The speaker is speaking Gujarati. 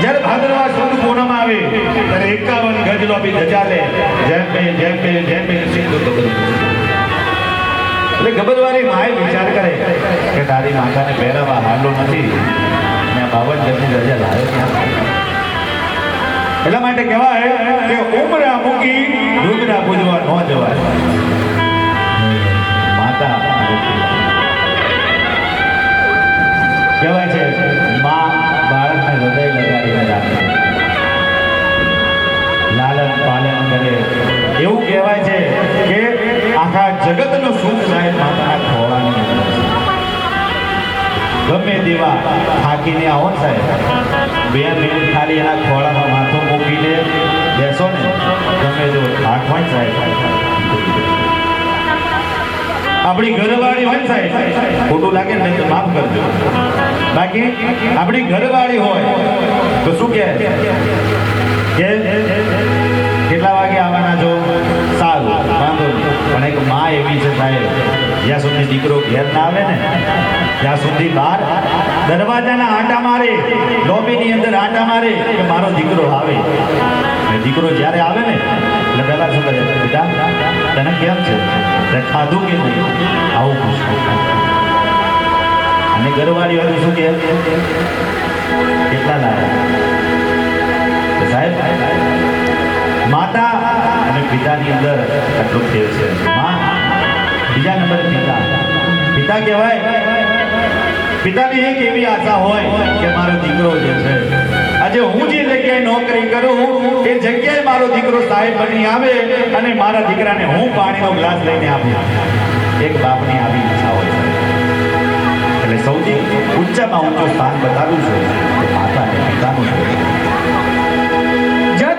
જ્યારે ભાદરવા સુદ પૂનમ આવે ત્યારે 51 ગજનો બી ધજા લે જેમ પે સિંધુ ગબર. એટલે ગબરવાળી માએ વિચાર કરે કે તારી માતાને પહેરાવા હાલો નથી ને 52 ગજની ધજા લાવ્યો ક્યાં. એટલા માટે કહેવાય કે ઉમરા મૂકી ડુંગરા પૂજવા ન જવાય. માતા કહેવાય છે માં બાળકને હૃદય લગાડીને રાખે, લાલન પાલન કરે. એવું કહેવાય છે કે આખા જગતનું સુખ સાહેબ માતાના ખોળાની અંદર. ગમે તેવા થાકીને આવો ને સાહેબ, 2 મિનિટ ખાલી એના ખોળામાં માથું મૂકીને બેસો ને, ગમે તેવો થાક હોય સાહેબ. આપણી ઘરવાળી હોય સાહેબ, ખોટું લાગે ને તો માફ કરજો, બાકી આપણી ઘરવાળી હોય તો શું કહે કે કેટલા વાગે આવવાના છો, સારું વાંધો નહીં. પણ એક માં એવી છે સાહેબ, જ્યાં સુધી દીકરો ઘેર ના આવે ને ત્યાં સુધી બહાર દરવાજાના આંટા મારે, લોબીની અંદર આંટા મારે કે મારો દીકરો આવે. દીકરો જ્યારે આવે ને એટલે પહેલા શું કરે, બેટા તને કેમ છે, તે ખાધું કે નહીં, આવું પૂછવું. અને ઘરવાળી હોય શું કે કેટલા લાયા. સાહેબ માતા અને પિતાની અંદર આટલો ફેર છે. માં બીજા નંબરે પિતા. પિતા કહેવાય, પિતાની એક એવી આશા હોય કે મારો દીકરો જે છે આજે હું જે જગ્યાએ નોકરી કરું એ જગ્યાએ મારો દીકરો સાહેબ બની આવે અને મારા દીકરાને હું પાણીનો ગ્લાસ લઈને આપું. એક બાપની આવી ઈચ્છા હોય. એટલે સૌથી ઊંચામાં ઊંચું સ્થાન બતાવ્યું છે